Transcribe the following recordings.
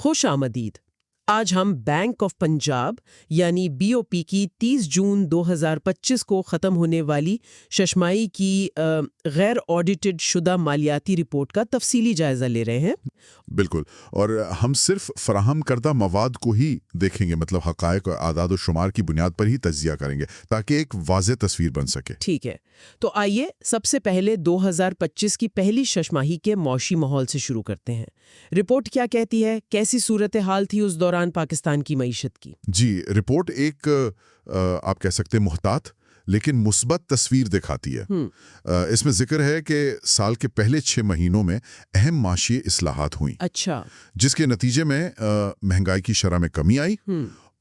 خوش آمدید. آج ہم بینک آف پنجاب یعنی BOP کی 30 جون 2025 کو ختم ہونے والی ششماہی کی غیر آڈیٹڈ شدہ مالیاتی رپورٹ کا تفصیلی جائزہ لے رہے ہیں. بالکل، اور ہم صرف فراہم کردہ مواد کو ہی دیکھیں گے، مطلب حقائق اور اعداد و شمار کی بنیاد پر ہی تجزیہ کریں گے تاکہ ایک واضح تصویر بن سکے. ٹھیک ہے، تو آئیے سب سے پہلے 2025 کی پہلی ششماہی کے معاشی ماحول سے شروع کرتے ہیں. رپورٹ کیا کہتی ہے؟ کیسی صورتحال تھی اس دوران پاکستان کی معیشت کی؟ جی، رپورٹ ایک آپ کہہ سکتے محتاط لیکن مثبت تصویر دکھاتی ہے. اس میں ذکر ہے کہ سال کے پہلے 6 مہینوں میں اہم معاشی اصلاحات ہوئیں. اچھا. جس کے نتیجے میں مہنگائی کی شرح میں کمی آئی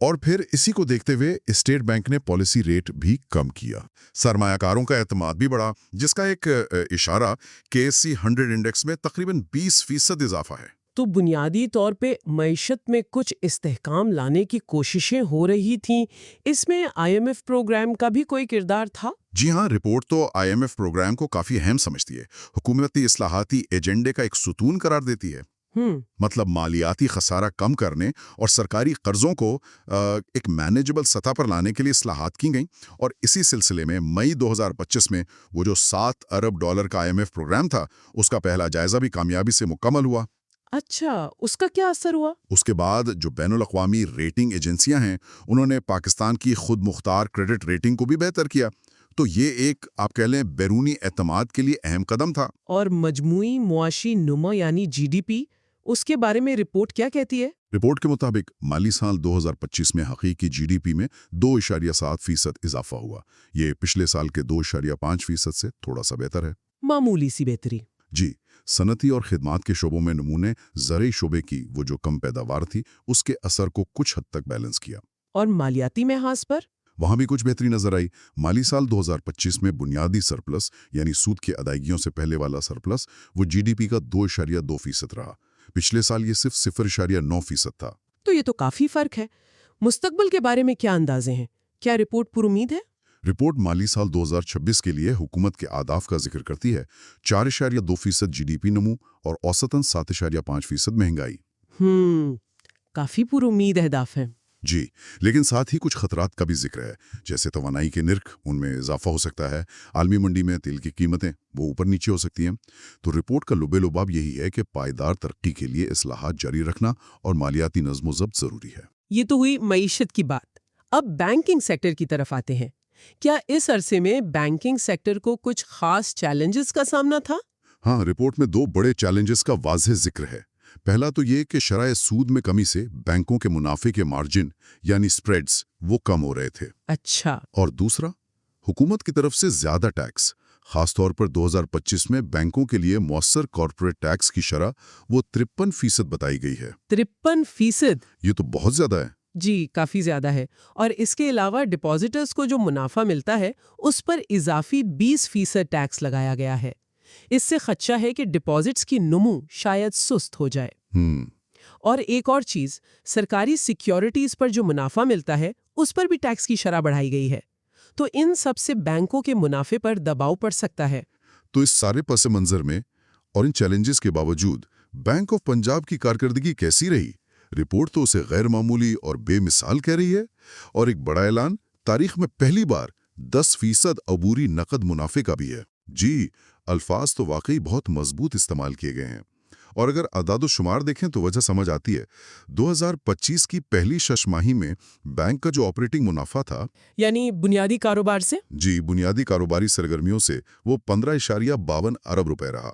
اور پھر اسی کو دیکھتے ہوئے اسٹیٹ بینک نے پالیسی ریٹ بھی کم کیا. سرمایہ کاروں کا اعتماد بھی بڑھا، جس کا ایک اشارہ KSE 100 انڈیکس میں تقریباً 20% اضافہ ہے. تو بنیادی طور پہ معیشت میں کچھ استحکام لانے کی کوششیں ہو رہی تھیں. اس میں IMF پروگرام کا بھی کوئی کردار تھا؟ جی ہاں، رپورٹ تو IMF پروگرام کو کافی اہم سمجھتی ہے. حکومتی اصلاحاتی ایجنڈے کا ایک ستون قرار دیتی ہے. مطلب مالیاتی خسارہ کم کرنے اور سرکاری قرضوں کو ایک مینیجبل سطح پر لانے کے لیے اصلاحات کی گئیں. اور اسی سلسلے میں مئی 2025 میں وہ جو $7 ارب کا IMF پروگرام تھا، اس کا پہلا جائزہ بھی کامیابی سے مکمل ہوا. اچھا، اس کا کیا اثر ہوا؟ اس کے بعد جو بین الاقوامی ریٹنگ ایجنسیاں ہیں، انہوں نے پاکستان کی خود مختار کریڈٹ ریٹنگ کو بھی بہتر کیا. تو یہ ایک آپ کہہ لیں بیرونی اعتماد کے لیے اہم قدم تھا. اور مجموعی معاشی نما یعنی GDP، اس کے بارے میں رپورٹ کیا کہتی ہے؟ رپورٹ کے مطابق مالی سال 2025 میں حقیقی GDP میں 2.7% اضافہ ہوا. یہ پچھلے سال کے 2.5% سے تھوڑا سا بہتر ہے. معمولی سی بہتری. جی، صنعتی اور خدمات کے شعبوں میں نمونے زرعی شعبے کی وہ جو کم پیداوار تھی، اس کے اثر کو کچھ حد تک بیلنس کیا. اور مالیاتی محاذ پر وہاں بھی کچھ بہتری نظر آئی. مالی سال 2025 میں بنیادی سرپلس یعنی سود کی ادائیگیوں سے پہلے والا سرپلس وہ GDP کا 2.2% رہا. پچھلے سال یہ صرف 0.9% تھا. تو یہ تو کافی فرق ہے. مستقبل کے بارے میں کیا اندازے ہیں؟ کیا رپورٹ پر امید ہے؟ رپورٹ مالی سال 2026 کے لیے حکومت کے اہداف کا ذکر کرتی ہے. 4.2% GDP نمو اور اوسطاً 7.5% مہنگائی. کافی پر امید اہداف ہیں. جی، لیکن ساتھ ہی کچھ خطرات کا بھی ذکر ہے، جیسے توانائی کے نرخ، ان میں اضافہ ہو سکتا ہے. عالمی منڈی میں تیل کی قیمتیں وہ اوپر نیچے ہو سکتی ہیں. تو رپورٹ کا لب لباب یہی ہے کہ پائیدار ترقی کے لیے اصلاحات جاری رکھنا اور مالیاتی نظم و ضبط ضروری ہے. یہ تو ہوئی معیشت کی بات. اب بینکنگ سیکٹر کی طرف آتے ہیں. کیا اس عرصے میں بینکنگ سیکٹر کو کچھ خاص چیلنجز کا سامنا تھا؟ ہاں، رپورٹ میں 2 بڑے چیلنجز کا واضح ذکر ہے. پہلا تو یہ کہ شرح سود میں کمی سے بینکوں کے منافع کے مارجن یعنی سپریڈز وہ کم ہو رہے تھے. اچھا. اور دوسرا، حکومت کی طرف سے زیادہ ٹیکس، خاص طور پر 2025 میں بینکوں کے لیے مؤثر کارپوریٹ ٹیکس کی شرح وہ 53% بتائی گئی ہے. 53%؟ یہ تو بہت زیادہ ہے. جی، کافی زیادہ ہے. اور اس کے علاوہ ڈپازیٹرز کو جو منافع ملتا ہے اس پر اضافی 20% ٹیکس لگایا گیا ہے. اس سے خدشہ ہے کہ ڈپازٹس کی نمو شاید سست ہو جائے. اور ایک اور چیز، سرکاری سیکیورٹیز پر جو منافع ملتا ہے اس پر بھی ٹیکس کی شرح بڑھائی گئی ہے. تو ان سب سے بینکوں کے منافع پر دباؤ پڑ سکتا ہے. تو اس سارے پس منظر میں اور ان چیلنجز کے باوجود بینک آف پنجاب کی کارکردگی کیسی رہی؟ رپورٹ تو اسے غیر معمولی اور بے مثال کہہ رہی ہے. اور ایک بڑا اعلان، تاریخ میں پہلی بار 10% عبوری نقد منافع کا بھی ہے. جی، الفاظ تو واقعی بہت مضبوط استعمال کیے گئے ہیں. اور اگر اعداد و شمار دیکھیں تو وجہ سمجھ آتی ہے. 2025 کی پہلی ششماہی میں بینک کا جو آپریٹنگ منافع تھا، یعنی بنیادی کاروبار سے، جی، بنیادی کاروباری سرگرمیوں سے، وہ 15.52 ارب روپے رہا.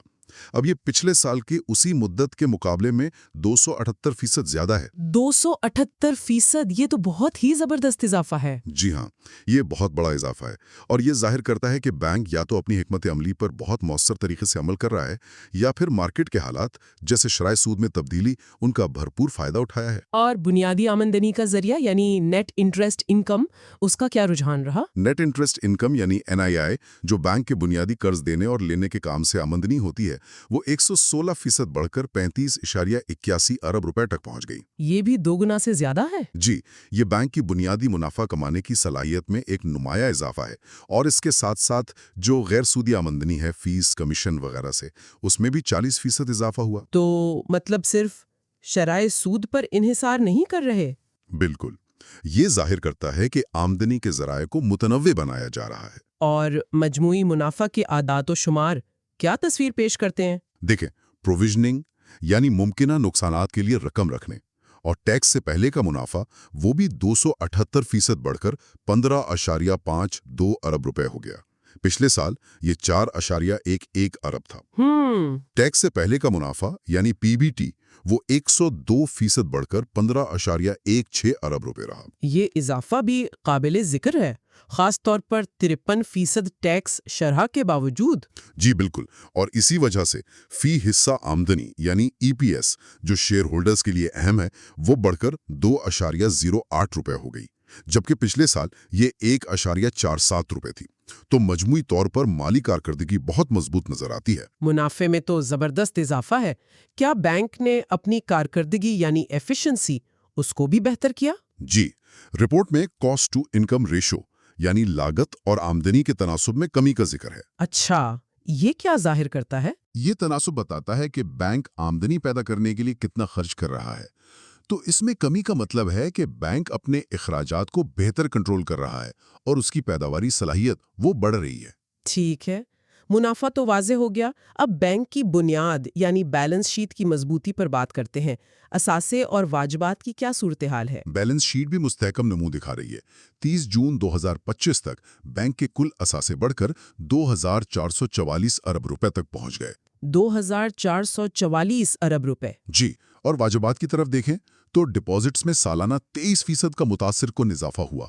اب یہ پچھلے سال کی اسی مدت کے مقابلے میں 278% زیادہ ہے. 278%؟ یہ تو بہت ہی زبردست اضافہ ہے. جی ہاں، یہ بہت بڑا اضافہ ہے. اور یہ ظاہر کرتا ہے کہ بینک یا تو اپنی حکمت عملی پر بہت مؤثر طریقے سے عمل کر رہا ہے، یا پھر مارکیٹ کے حالات جیسے شرح سود میں تبدیلی ان کا بھرپور فائدہ اٹھایا ہے. اور بنیادی آمدنی کا ذریعہ یعنی نیٹ انٹرسٹ انکم، اس کا کیا رجحان رہا؟ نیٹ انٹرسٹ انکم یعنی NII، جو بینک کے بنیادی قرض دینے اور لینے کے کام سے آمدنی ہوتی ہے، وہ 116% بڑھ کر 35.81 ارب روپے تک پہنچ گئی. یہ بھی 2 گنا سے زیادہ ہے. جی، یہ بینک کی بنیادی منافع کمانے کی صلاحیت میں ایک نمایاں اضافہ ہے. اور اس کے ساتھ ساتھ جو غیر سودی آمدنی ہے، فیس، کمیشن وغیرہ سے، اس میں بھی 40% اضافہ ہوا. تو مطلب صرف شرائع سود پر انحصار نہیں کر رہے۔ بالکل، یہ ظاہر کرتا ہے کہ آمدنی کے ذرائع کو متنوع بنایا جا رہا ہے۔ اور مجموعی منافع کے اعداد و شمار کیا تصویر پیش کرتے ہیں؟ دیکھیں، پروویژننگ یعنی ممکنہ نقصانات کے لیے رقم رکھنے اور ٹیکس سے پہلے کا منافع وہ بھی 278% بڑھ کر 15.52 ارب روپے ہو گیا۔ پچھلے سال یہ 4.11 ارب تھا۔ ٹیکس سے پہلے کا منافع یعنی پی بی ٹی وہ 102% بڑھ کر 15.16 ارب روپے رہا۔ یہ اضافہ بھی قابل ذکر ہے، خاص طور پر 53% ٹیکس شرح کے باوجود۔ جی بالکل، اور اسی وجہ سے فی حصہ آمدنی یعنی ای پی ایس جو شیئر ہولڈرز کے لیے اہم ہے وہ بڑھ کر 2.08 روپے ہو گئی، جبکہ پچھلے سال یہ 1.47 روپے تھی۔ تو مجموعی طور پر مالی کارکردگی بہت مضبوط نظر آتی ہے۔ منافع میں تو زبردست اضافہ ہے۔ کیا بینک نے اپنی کارکردگی یعنی ایفیشنسی اس کو بھی بہتر کیا؟ جی، رپورٹ میں کاسٹ ٹو انکم ریشو یعنی لاگت اور آمدنی کے تناسب میں کمی کا ذکر ہے۔ اچھا، یہ کیا ظاہر کرتا ہے؟ یہ تناسب بتاتا ہے کہ بینک آمدنی پیدا کرنے کے لیے کتنا خرچ کر رہا ہے۔ تو اس میں کمی کا مطلب ہے کہ بینک اپنے اخراجات کو بہتر کنٹرول کر رہا ہے اور اس کی پیداواری صلاحیت وہ بڑھ رہی ہے۔ ٹھیک ہے، منافع تو واضح ہو گیا۔ اب بینک کی بنیاد یعنی بیلنس شیٹ کی مضبوطی پر بات کرتے ہیں۔ اثاثے اور واجبات کی کیا صورتحال ہے؟ بیلنس شیٹ بھی مستحکم نمو دکھا رہی ہے۔ 30 جون 2025 تک بینک کے کل اثاثے بڑھ کر 2444 ارب روپے تک پہنچ گئے۔ 2444 ارب روپے۔ جی، اور واجبات کی طرف دیکھیں تو ڈپازٹس میں سالانہ 23% کا متاثر کن اضافہ ہوا۔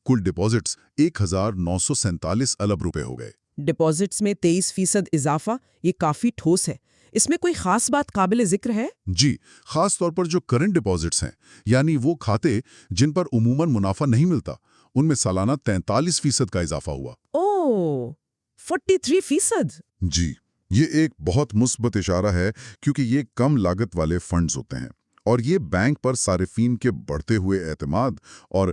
کل ڈپازٹس 1947 ارب روپے ہو گئے۔ ڈپازٹس میں 23% اضافہ، یہ کافی ٹھوس ہے۔ اس میں کوئی خاص بات قابل ذکر ہے؟ جی، خاص طور پر جو کرنٹ ڈپازٹس ہیں یعنی وہ کھاتے جن پر عموماً منافع نہیں ملتا، ان میں سالانہ 43% کا اضافہ ہوا۔ اوہ، 43%! جی، یہ ایک بہت مثبت اشارہ ہے کیونکہ یہ کم لاگت والے فنڈز ہوتے ہیں اور یہ بینک پر صارفین کے بڑھتے ہوئے اعتماد اور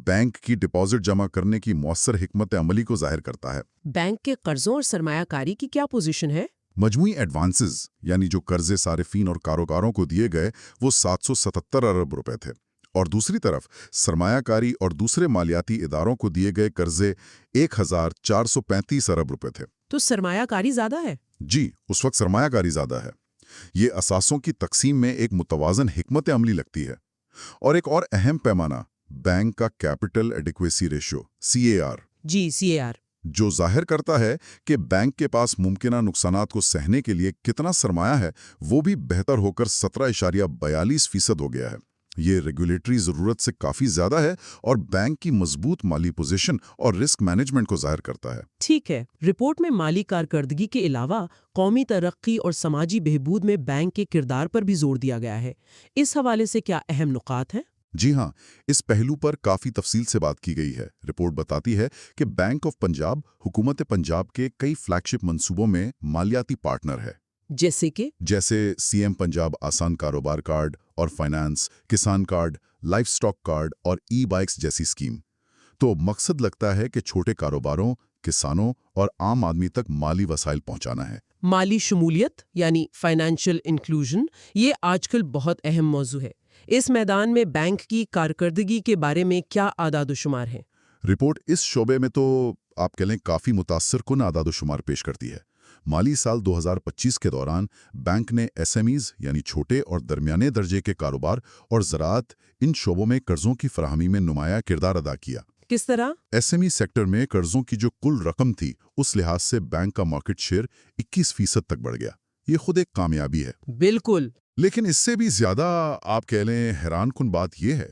بینک کی ڈپازٹ جمع کرنے کی مؤثر حکمت عملی کو ظاہر کرتا ہے۔ بینک کے قرضوں اور سرمایہ کاری کی کیا پوزیشن ہے؟ مجموعی ایڈوانسز یعنی جو قرضے صارفین اور کاروباروں کو دیے گئے وہ 777 ارب روپے تھے، اور دوسری طرف سرمایہ کاری اور دوسرے مالیاتی اداروں کو دیے گئے قرضے 1435 ارب روپے تھے۔ تو سرمایہ کاری زیادہ ہے؟ جی، اس وقت سرمایہ کاری زیادہ ہے۔ یہ اثاثوں کی تقسیم میں ایک متوازن حکمت عملی لگتی ہے۔ اور ایک اور اہم پیمانہ بینک کا کیپٹل ایڈیکویسی ریشو CAR، جی CAR، جو ظاہر کرتا ہے کہ بینک کے پاس ممکنہ نقصانات کو سہنے کے لیے کتنا سرمایہ ہے، وہ بھی بہتر ہو کر 17.42% ہو گیا ہے۔ یہ ریگولیٹری ضرورت سے کافی زیادہ ہے اور بینک کی مضبوط مالی پوزیشن اور رسک مینجمنٹ کو ظاہر کرتا ہے۔ ٹھیک ہے، رپورٹ میں مالی کارکردگی کے علاوہ قومی ترقی اور سماجی بہبود میں بینک کے کردار پر بھی زور دیا گیا ہے۔ اس حوالے سے کیا اہم نکات ہیں؟ جی ہاں، اس پہلو پر کافی تفصیل سے بات کی گئی ہے۔ رپورٹ بتاتی ہے کہ بینک آف پنجاب حکومت پنجاب کے کئی فلیگ شپ منصوبوں میں مالیاتی پارٹنر ہے، جیسے CM پنجاب آسان کاروبار کارڈ اور فائنانس، کسان کارڈ، لائف سٹاک کارڈ اور ای بائکس جیسی اسکیم۔ تو مقصد لگتا ہے کہ چھوٹے کاروباروں، کسانوں اور عام آدمی تک مالی وسائل پہنچانا ہے۔ مالی شمولیت یعنی فائنینشیل انکلوژن، یہ آج کل بہت اہم موضوع ہے۔ اس میدان میں بینک کی کارکردگی کے بارے میں کیا اعداد و شمار ہیں؟ رپورٹ اس شعبے میں تو آپ کہہ لیں کافی متاثر کن اعداد و شمار پیش کرتی ہے۔ مالی سال 2025 کے دوران بینک نے SMEs یعنی چھوٹے اور درمیانے درجے کے کاروبار اور زراعت، ان شعبوں میں قرضوں کی فراہمی میں نمایاں کردار ادا کیا۔ کس طرح؟ SME سیکٹر میں قرضوں کی جو کل رقم تھی اس لحاظ سے بینک کا مارکیٹ شیئر 21% تک بڑھ گیا۔ یہ خود ایک کامیابی ہے۔ بالکل، لیکن اس سے بھی زیادہ آپ کہہ لیں حیران کن بات یہ ہے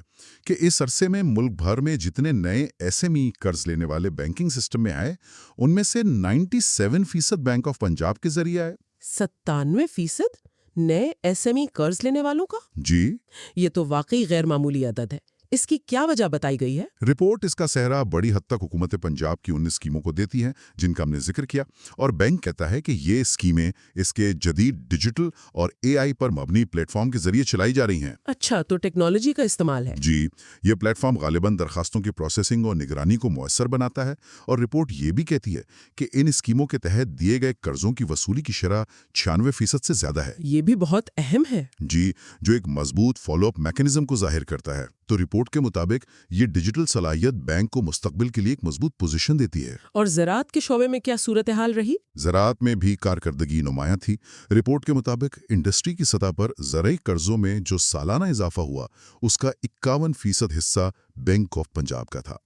کہ اس عرصے میں ملک بھر میں جتنے نئے SME قرض لینے والے بینکنگ سسٹم میں آئے، ان میں سے 97% بینک آف پنجاب کے ذریعے آئے۔ 97% نئے SME قرض لینے والوں کا؟ جی، یہ تو واقعی غیر معمولی عدد ہے۔ اس کی کیا وجہ بتائی گئی ہے؟ رپورٹ اس کا سہرا بڑی حد تک حکومت پنجاب کی 19 اسکیموں کو دیتی ہے جن کا ہم نے ذکر کیا، اور بینک کہتا ہے کہ یہ اسکیمیں اس کے جدید ڈیجیٹل اور AI پر مبنی پلیٹ فارم کے ذریعے چلائی جا رہی ہیں۔ اچھا، تو ٹیکنالوجی کا استعمال ہے۔ جی، یہ پلیٹ فارم غالباً درخواستوں کی پروسیسنگ اور نگرانی کو مؤثر بناتا ہے، اور رپورٹ یہ بھی کہتی ہے کہ ان اسکیموں کے تحت دیے گئے قرضوں کی وصولی کی شرح 96% سے زیادہ ہے۔ یہ بھی بہت اہم ہے۔ جی، جو ایک مضبوط فالو اپ میکانزم کو ظاہر کرتا ہے۔ تو رپورٹ کے مطابق یہ ڈیجیٹل صلاحیت بینک کو مستقبل کے لیے ایک مضبوط پوزیشن دیتی ہے۔ اور زراعت کے شعبے میں کیا صورتحال رہی؟ زراعت میں بھی کارکردگی نمایاں تھی۔ رپورٹ کے مطابق انڈسٹری کی سطح پر زرعی قرضوں میں جو سالانہ اضافہ ہوا اس کا 51% حصہ بینک آف پنجاب کا تھا۔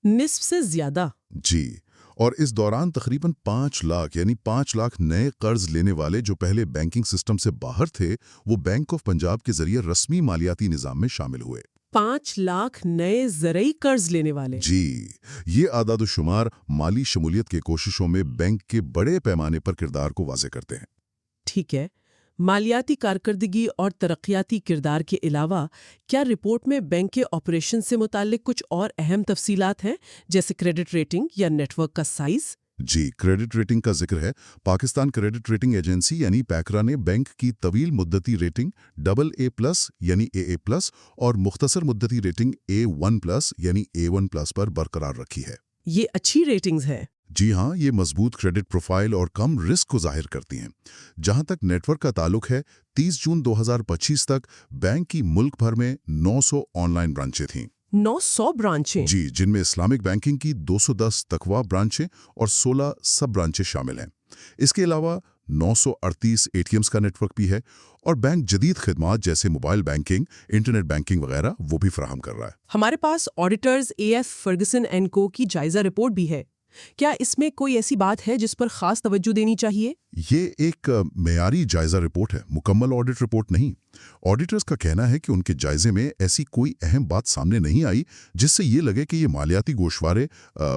نصف سے زیادہ؟ جی، اور اس دوران تقریباً 5 لاکھ نئے قرض لینے والے جو پہلے بینکنگ سسٹم سے باہر تھے وہ بینک آف پنجاب کے ذریعے رسمی مالیاتی نظام میں شامل ہوئے۔ 5 لاکھ نئے زرعی قرض لینے والے؟ جی، یہ اعداد و شمار مالی شمولیت کے کوششوں میں بینک کے بڑے پیمانے پر کردار کو واضح کرتے ہیں۔ ٹھیک ہے، مالیاتی کارکردگی اور ترقیاتی کردار کے علاوہ کیا رپورٹ میں بینک کے آپریشن سے متعلق کچھ اور اہم تفصیلات ہیں، جیسے کریڈٹ ریٹنگ یا نیٹ ورک کا سائز؟ جی، کریڈٹ ریٹنگ کا ذکر ہے۔ پاکستان کریڈٹ ریٹنگ ایجنسی یعنی پیکرا نے بینک کی طویل مدتی ریٹنگ AA+ یعنی AA+ اور مختصر مدتی ریٹنگ A1+ یعنی A1+ پر برقرار رکھی ہے۔ یہ اچھی ریٹنگز ہے۔ جی ہاں، یہ مضبوط کریڈٹ پروفائل اور کم رسک کو ظاہر کرتی ہیں۔ جہاں تک نیٹ ورک کا تعلق ہے، 30 جون 2025 تک بینک کی ملک بھر میں 900 آن لائن برانچیں تھیں۔ 900 برانچیں؟ جی، جن میں اسلامک بینکنگ کی 210 تقویٰ برانچیں اور 16 سب برانچیں شامل ہیں۔ اس کے علاوہ 938 ATMs کا نیٹ ورک بھی ہے، اور بینک جدید خدمات جیسے موبائل بینکنگ، انٹرنیٹ بینکنگ وغیرہ وہ بھی فراہم کر رہا ہے۔ ہمارے پاس آڈیٹرز AF فرگسن اینڈ کو کی جائزہ رپورٹ بھی ہے۔ کیا اس میں کوئی ایسی بات ہے جس پر خاص توجہ دینی چاہیے؟ یہ ایک معیاری جائزہ رپورٹ ہے، مکمل آڈٹ رپورٹ نہیں۔ آڈیٹرز کا کہنا ہے کہ ان کے جائزے میں ایسی کوئی اہم بات سامنے نہیں آئی جس سے یہ لگے کہ یہ مالیاتی گوشوارے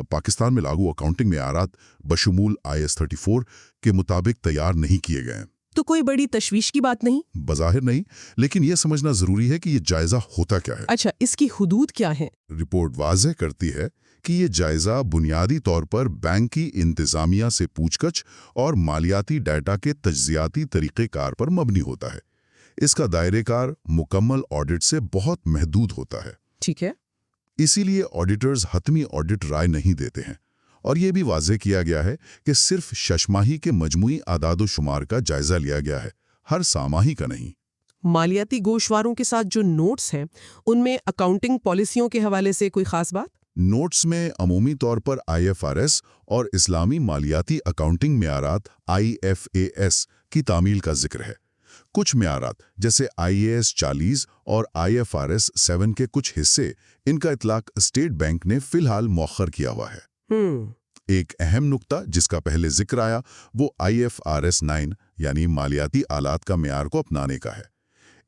پاکستان میں لاگو اکاؤنٹنگ معیارات بشمول IAS 34 کے مطابق تیار نہیں کیے گئے ہیں۔ تو کوئی بڑی تشویش کی بات نہیں؟ بظاہر نہیں، لیکن یہ سمجھنا ضروری ہے کہ یہ جائزہ ہوتا کیا ہے۔ اچھا، اس کی حدود کیا ہیں؟ رپورٹ واضح کرتی ہے کہ یہ جائزہ بنیادی طور پر بینک کی انتظامیہ سے پوچھ گچھ اور مالیاتی ڈیٹا کے تجزیاتی طریقہ کار پر مبنی ہوتا ہے۔ اس کا دائرہ کار مکمل آڈٹ سے بہت محدود ہوتا ہے۔ ٹھیک ہے۔ اسی لیے آڈیٹرز حتمی آڈٹ رائے نہیں دیتے ہیں، اور یہ بھی واضح کیا گیا ہے کہ صرف ششماہی کے مجموعی اعداد و شمار کا جائزہ لیا گیا ہے، ہر ساماہی کا نہیں۔ مالیاتی گوشواروں کے ساتھ جو نوٹس ہیں ان میں اکاؤنٹنگ پالیسیوں کے حوالے سے کوئی خاص بات؟ نوٹس میں عمومی طور پر IFRS اور اسلامی مالیاتی اکاؤنٹنگ معیارات IFAS کی تعمیل کا ذکر ہے۔ کچھ معیارات جیسے IAS 40 اور IFRS 7 کے کچھ حصے، ان کا اطلاق اسٹیٹ بینک نے فی الحال مؤخر کیا ہوا ہے۔ ایک اہم نقطہ جس کا پہلے ذکر آیا وہ IFRS 9 یعنی مالیاتی آلات کا معیار کو اپنانے کا ہے۔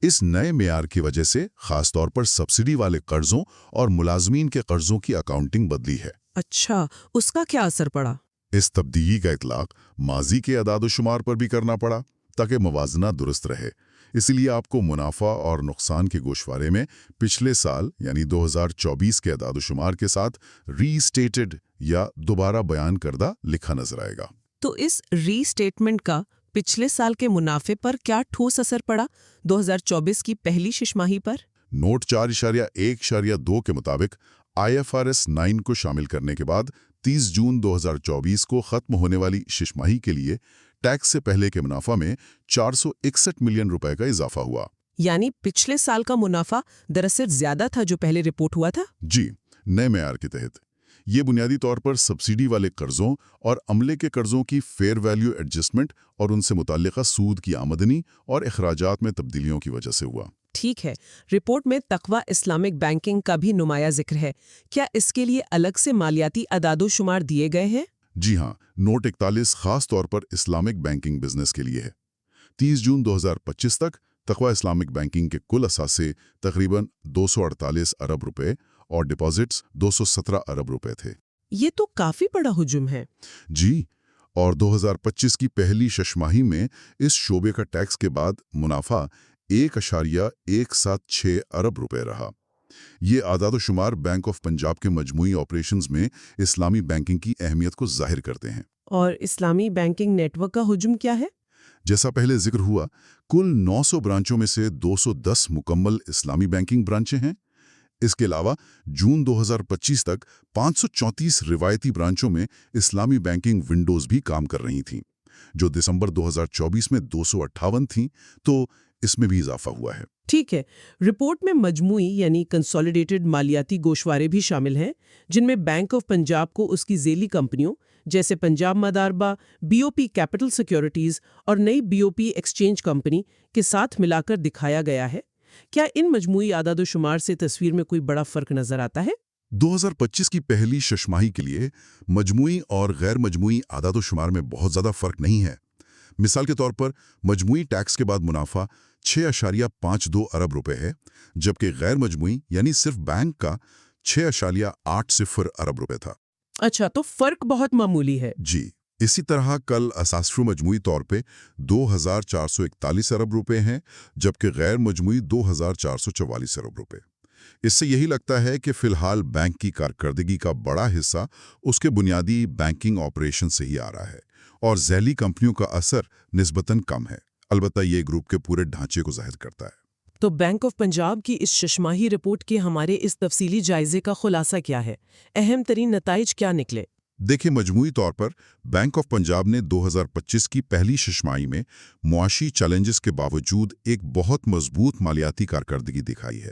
اس نئے معیار کی وجہ سے خاص طور پر سبسڈی والے قرضوں اور ملازمین کے قرضوں کی اکاؤنٹنگ بدلی ہے۔ اچھا، اس کا کیا اثر پڑا؟ اس تبدیلی کا اطلاق ماضی کے اعداد و شمار پر بھی کرنا پڑا تاکہ موازنہ درست رہے۔ اسی لیے آپ کو منافع اور نقصان کے گوشوارے میں پچھلے سال یعنی 2024 کے اعداد و شمار کے ساتھ ری اسٹیٹڈ یا دوبارہ بیان کردہ لکھا نظر آئے گا۔ تو اس ری اسٹیٹمنٹ کا پچھلے سال کے منافع پر کیا ٹھوس اثر پڑا 2024 کی پہلی ششماہی پر؟ نوٹ 4.1.2 کے مطابق IFRS 9 کو شامل کرنے کے بعد 30 جون 2024 کو ختم ہونے والی ششماہی کے لیے ٹیکس سے پہلے کے منافع میں 461 ملین روپے کا اضافہ ہوا۔ یعنی پچھلے سال کا منافع دراصل زیادہ تھا جو پہلے رپورٹ ہوا تھا؟ جی، نئے معیار کے تحت یہ بنیادی طور پر سبسڈی والے قرضوں اور عملے کے قرضوں کی فیئر ویلیو ایڈجسٹمنٹ اور ان سے متعلقہ سود کی آمدنی اور اخراجات میں تبدیلیوں کی وجہ سے ہوا۔ ٹھیک ہے، رپورٹ میں تقویٰ اسلامک بینکنگ کا بھی نمایاں ذکر ہے۔ کیا اس کے لیے الگ سے مالیاتی اعداد و شمار دیے گئے ہیں؟ جی ہاں، نوٹ 41 خاص طور پر اسلامک بینکنگ بزنس کے لیے ہے۔ 30 جون 2025 تک تقویٰ اسلامک بینکنگ کے کل اثاثے تقریباً 248 ارب روپے اور ڈپازٹس 217 ارب روپے تھے۔ یہ تو کافی بڑا ہجوم ہے۔ جی، اور 2025 کی پہلی ششماہی میں اس شعبے کا ٹیکس کے بعد منافع 1.176 ارب روپے رہا۔ یہ اعداد و شمار بینک آف پنجاب کے مجموعی آپریشنز میں اسلامی بینکنگ کی اہمیت کو ظاہر کرتے ہیں۔ اور اسلامی بینکنگ نیٹ ورک کا حجم کیا ہے؟ جیسا پہلے ذکر ہوا، کل 900 برانچوں میں سے 210 مکمل اسلامی بینکنگ برانچیں ہیں۔ اس کے علاوہ جون 2025 تک 534 روایتی برانچوں میں اسلامی بینکنگ ونڈوز بھی کام کر رہی تھیں، جو دسمبر 2024 میں 258 تھیں، تو اس میں بھی اضافہ ہوا ہے۔ ٹھیک ہے، رپورٹ میں مجموعی یعنی کنسولیڈیٹڈ مالیاتی گوشوارے بھی شامل ہیں، جن میں بینک آف پنجاب کو اس کی ذیلی کمپنیوں جیسے پنجاب مداربہ، بی او پی کیپٹل سیکیورٹیز اور نئی بی او پی ایکسچینج کمپنی کے ساتھ ملا کر دکھایا گیا ہے۔ کیا ان مجموعی اعداد و شمار سے تصویر میں کوئی بڑا فرق نظر آتا ہے؟ 2025 کی پہلی ششماہی کے لیے مجموعی اور غیر مجموعی اعداد و شمار میں بہت زیادہ فرق نہیں ہے۔ مثال کے طور پر مجموعی ٹیکس کے بعد منافع 6.52 ارب روپے ہے، جبکہ غیر مجموعی یعنی صرف بینک کا 6.80 ارب روپے تھا۔ اچھا، تو فرق بہت معمولی ہے۔ جی، اسی طرح کل اساسفر مجموعی طور پہ 2,441 ارب روپے ہیں، جبکہ غیر مجموعی 2,444 ارب روپے۔ اس سے یہی لگتا ہے کہ فی الحال بینک کی کارکردگی کا بڑا حصہ اس کے بنیادی بینکنگ آپریشن سے ہی آ رہا ہے، اور ذیلی کمپنیوں کا اثر نسبتاً کم ہے۔ البتہ یہ گروپ کے پورے ڈھانچے کو ظاہر کرتا ہے۔ تو بینک آف پنجاب کی اس ششماہی رپورٹ کے ہمارے اس تفصیلی جائزے کا خلاصہ کیا ہے؟ اہم ترین نتائج کیا نکلے؟ دیکھیں، مجموعی طور پر بینک آف پنجاب نے 2025 کی پہلی ششماہی میں معاشی چیلنجز کے باوجود ایک بہت مضبوط مالیاتی کارکردگی دکھائی ہے۔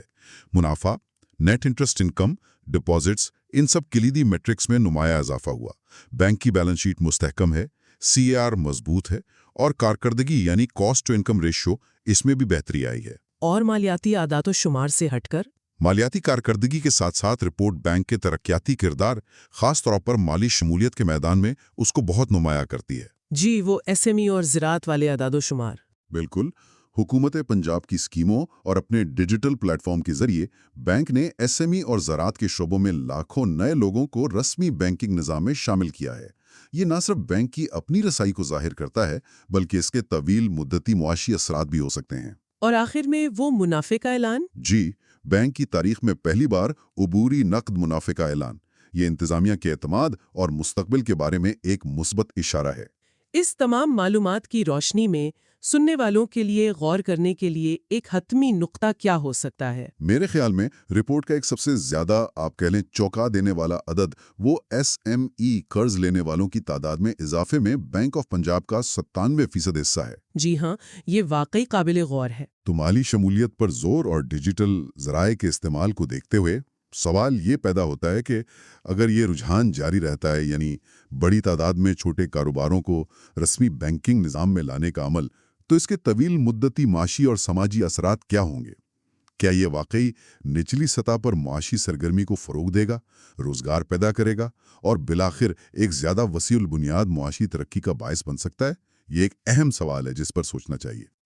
منافع، نیٹ انٹرسٹ انکم، ڈپازٹس، ان سب کلیدی میٹرکس میں نمایاں اضافہ ہوا۔ بینک کی بیلنس شیٹ مستحکم ہے، سی اے آر مضبوط ہے، اور کارکردگی یعنی کاسٹ ٹو انکم ریشو اس میں بھی بہتری آئی ہے۔ اور مالیاتی اعداد و شمار سے ہٹ کر مالیاتی کارکردگی کے ساتھ ساتھ رپورٹ بینک کے ترقیاتی کردار، خاص طور پر مالی شمولیت کے میدان میں، اس کو بہت نمایاں کرتی ہے۔ جی، وہ ایس ایم ای اور زراعت والے اعداد و شمار۔ بالکل، حکومت پنجاب کی اسکیموں اور اپنے ڈیجیٹل پلیٹ فارم کے ذریعے بینک نے ایس ایم ای اور زراعت کے شعبوں میں لاکھوں نئے لوگوں کو رسمی بینکنگ نظام میں شامل کیا ہے۔ یہ نہ صرف بینک کی اپنی رسائی کو ظاہر کرتا ہے، بلکہ اس کے طویل مدتی معاشی اثرات بھی ہو سکتے ہیں۔ اور آخر میں وہ منافع کا اعلان؟ جی، بینک کی تاریخ میں پہلی بار عبوری نقد منافع کا اعلان۔ یہ انتظامیہ کے اعتماد اور مستقبل کے بارے میں ایک مثبت اشارہ ہے۔ اس تمام معلومات کی روشنی میں سننے والوں کے لیے غور کرنے کے لیے ایک حتمی نقطہ کیا ہو سکتا ہے؟ میرے خیال میں رپورٹ کا ایک سب سے زیادہ آپ کہہ لیں چونکا دینے والا عدد وہ ایس ایم ای قرض لینے والوں کی تعداد میں اضافے میں بینک آف پنجاب کا 97% حصہ ہے۔ جی ہاں، یہ واقعی قابل غور ہے۔ تو مالی شمولیت پر زور اور ڈیجیٹل ذرائع کے استعمال کو دیکھتے ہوئے سوال یہ پیدا ہوتا ہے کہ اگر یہ رجحان جاری رہتا ہے، یعنی بڑی تعداد میں چھوٹے کاروباروں کو رسمی بینکنگ نظام میں لانے کا عمل، تو اس کے طویل مدتی معاشی اور سماجی اثرات کیا ہوں گے؟ کیا یہ واقعی نچلی سطح پر معاشی سرگرمی کو فروغ دے گا، روزگار پیدا کرے گا، اور بالآخر ایک زیادہ وسیع البنیاد معاشی ترقی کا باعث بن سکتا ہے؟ یہ ایک اہم سوال ہے جس پر سوچنا چاہیے۔